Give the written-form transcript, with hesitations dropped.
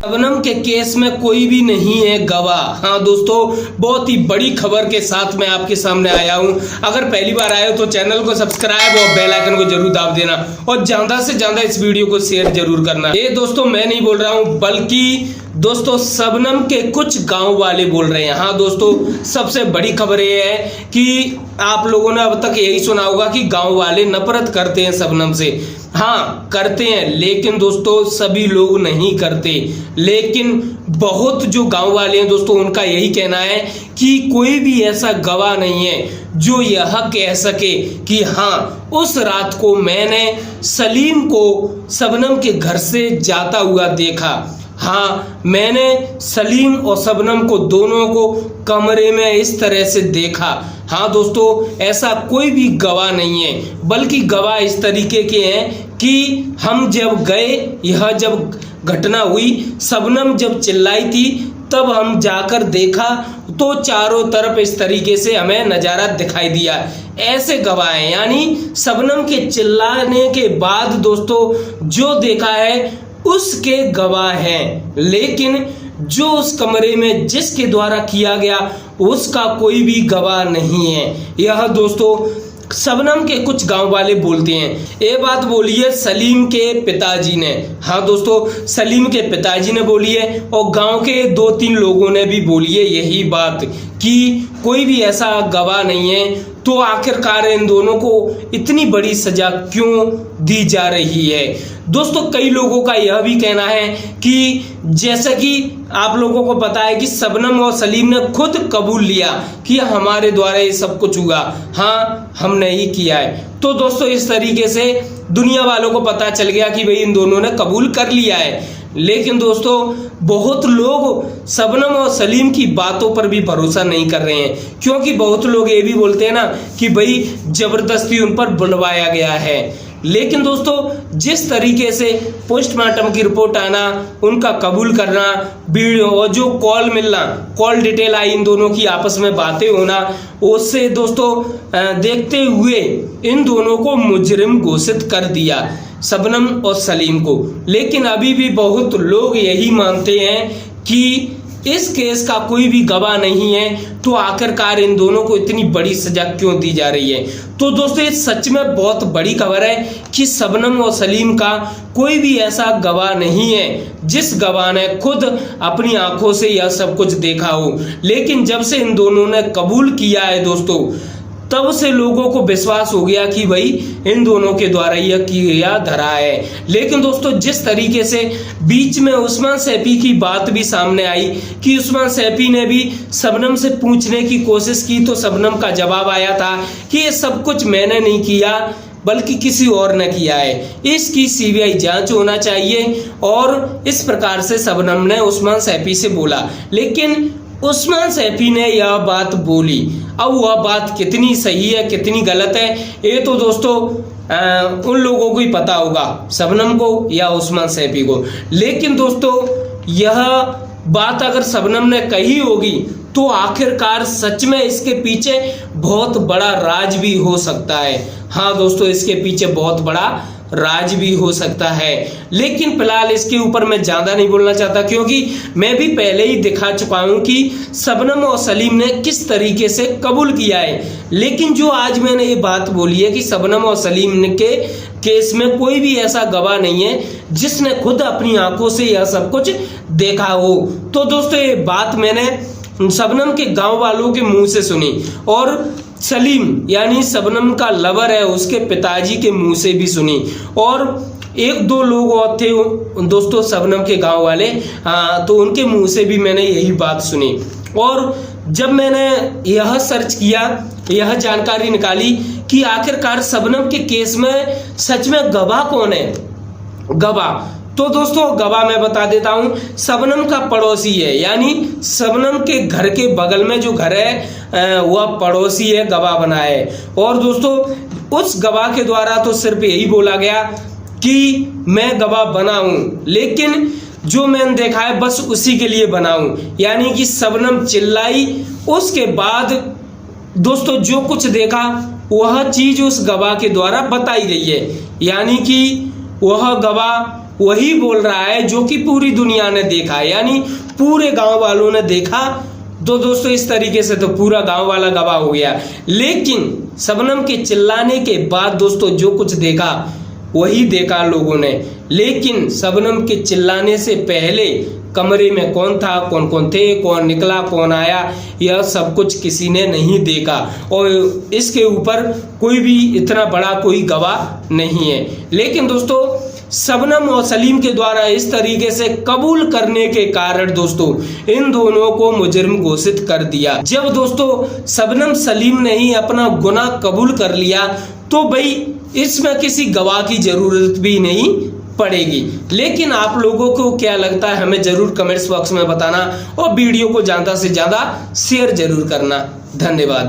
शबनम के केस में कोई भी नहीं है गवाह। हाँ दोस्तों, बहुत ही बड़ी खबर के साथ मैं आपके सामने आया हूँ। अगर पहली बार आए हो तो चैनल को सब्सक्राइब और बेल आइकन को जरूर दाब देना और ज्यादा से ज्यादा इस वीडियो को शेयर जरूर करना। ये दोस्तों मैं नहीं बोल रहा हूँ, बल्कि दोस्तों शबनम के कुछ गांव वाले बोल रहे हैं। हाँ दोस्तों, सबसे बड़ी खबर ये है कि आप लोगों ने अब तक यही सुना होगा कि गांव वाले नफरत करते हैं शबनम से। हाँ करते हैं, लेकिन दोस्तों सभी लोग नहीं करते। लेकिन बहुत जो गांव वाले हैं दोस्तों, उनका यही कहना है कि कोई भी ऐसा गवाह नहीं है जो यह कह सके कि हाँ उस रात को मैंने सलीम को शबनम के घर से जाता हुआ देखा। हाँ, मैंने सलीम और शबनम को दोनों को कमरे में इस तरह से देखा। हाँ दोस्तों, ऐसा कोई भी गवाह नहीं है, बल्कि गवाह इस तरीके के हैं कि हम जब गए, यह जब घटना हुई, शबनम जब चिल्लाई थी, तब हम जाकर देखा तो चारों तरफ इस तरीके से हमें नज़ारा दिखाई दिया। ऐसे गवाह हैं, यानी शबनम के चिल्लाने के बाद दोस्तों जो देखा है उसके गवाह हैं। लेकिन जो उस कमरे में जिसके द्वारा किया गया उसका कोई भी गवाह नहीं है। यह दोस्तों शबनम के कुछ गांव वाले बोलते हैं। ये बात बोली है सलीम के पिताजी ने। हाँ दोस्तों, सलीम के पिताजी ने बोली है और गांव के 2-3 लोगों ने भी बोली है यही बात कि कोई भी ऐसा गवाह नहीं है। तो आखिरकार इन दोनों को इतनी बड़ी सजा क्यों दी जा रही है? दोस्तों कई लोगों का यह भी कहना है कि जैसा कि आप लोगों को पता है कि शबनम और सलीम ने खुद कबूल लिया कि हमारे द्वारा ये सब कुछ हुआ, हाँ हमने ही किया है। तो दोस्तों इस तरीके से दुनिया वालों को पता चल गया कि भाई इन दोनों ने कबूल कर लिया है। लेकिन दोस्तों बहुत लोग शबनम और सलीम की बातों पर भी भरोसा नहीं कर रहे हैं, क्योंकि बहुत लोग ये भी बोलते हैं ना कि भाई जबरदस्ती उन पर बुलवाया गया है। लेकिन दोस्तों जिस तरीके से पोस्टमार्टम की रिपोर्ट आना, उनका कबूल करना, वीडियो और जो कॉल मिलना, कॉल डिटेल आई, इन दोनों की आपस में बातें होना, उससे दोस्तों देखते हुए इन दोनों को मुजरिम घोषित कर दिया, शबनम और सलीम को। लेकिन अभी भी बहुत लोग यही मानते हैं कि इस केस का कोई भी गवाह नहीं है, तो आखिरकार इन दोनों को इतनी बड़ी सजा क्यों दी जा रही है? तो दोस्तों ये सच में बहुत बड़ी खबर है कि शबनम और सलीम का कोई भी ऐसा गवाह नहीं है जिस गवाह ने खुद अपनी आंखों से यह सब कुछ देखा हो। लेकिन जब से इन दोनों ने कबूल किया है दोस्तों, तब से लोगों को विश्वास हो गया कि भाई इन दोनों के द्वारा यह किया धरा है। लेकिन दोस्तों जिस तरीके से बीच में उस्मान सैफी की बात भी सामने आई कि उस्मान सैफी ने भी शबनम से पूछने की कोशिश की, तो शबनम का जवाब आया था कि ये सब कुछ मैंने नहीं किया बल्कि किसी और ने किया है, इसकी सीबीआई जांच होना चाहिए। और इस प्रकार से शबनम ने उस्मान सैफी से बोला। लेकिन उस्मान सैफी ने यह बात बोली, अब वह बात कितनी सही है कितनी गलत है ये तो दोस्तों उन लोगों को ही पता होगा, शबनम को या उस्मान सैफी को। लेकिन दोस्तों यह बात अगर शबनम ने कही होगी तो आखिरकार सच में इसके पीछे बहुत बड़ा राज भी हो सकता है। हाँ दोस्तों, इसके पीछे बहुत बड़ा राज भी हो सकता है। लेकिन फिलहाल इसके ऊपर मैं ज़्यादा नहीं बोलना चाहता, क्योंकि मैं भी पहले ही दिखा चुका हूँ कि शबनम और सलीम ने किस तरीके से कबूल किया है। लेकिन जो आज मैंने ये बात बोली है कि शबनम और सलीम के केस में कोई भी ऐसा गवाह नहीं है जिसने खुद अपनी आंखों से यह सब कुछ देखा हो। तो दोस्तों ये बात मैंने शबनम के गाँव वालों के मुँह से सुनी और सलीम यानी शबनम का लवर है उसके पिताजी के मुंह से भी सुनी, और 1-2 लोग और थे दोस्तों शबनम के गांव वाले, तो उनके मुंह से भी मैंने यही बात सुनी। और जब मैंने यह सर्च किया, यह जानकारी निकाली कि आखिरकार शबनम के केस में सच में गवाह कौन है, गवाह तो दोस्तों गवाह मैं बता देता हूँ, शबनम का पड़ोसी है, यानी शबनम के घर के बगल में जो घर है वह पड़ोसी है, गवाह बना है। और दोस्तों उस गवाह के द्वारा तो सिर्फ यही बोला गया कि मैं गवाह बना हूँ, लेकिन जो मैंने देखा है बस उसी के लिए बना हूँ, यानी कि शबनम चिल्लाई, उसके बाद दोस्तों जो कुछ देखा वह चीज़ उस गवाह के द्वारा बताई गई है। यानी कि वह गवाह वही बोल रहा है जो कि पूरी दुनिया ने देखा, यानी पूरे गांव वालों ने देखा। तो दोस्तों इस तरीके से तो पूरा गांव वाला गवाह हो गया। लेकिन शबनम के चिल्लाने के बाद दोस्तों जो कुछ देखा वही देखा लोगों ने। लेकिन शबनम के चिल्लाने से पहले कमरे में कौन था, कौन कौन थे, कौन निकला, कौन आया, यह सब कुछ किसी ने नहीं देखा और इसके ऊपर कोई भी इतना बड़ा कोई गवाह नहीं है। लेकिन दोस्तों शबनम और सलीम के द्वारा इस तरीके से कबूल करने के कारण दोस्तों इन दोनों को मुजरिम घोषित कर दिया। जब दोस्तों शबनम सलीम ने ही अपना गुनाह कबूल कर लिया तो भाई इसमें किसी गवाह की जरूरत भी नहीं पड़ेगी। लेकिन आप लोगों को क्या लगता है हमें जरूर कमेंट्स बॉक्स में बताना और वीडियो को ज्यादा से ज्यादा शेयर जरूर करना। धन्यवाद।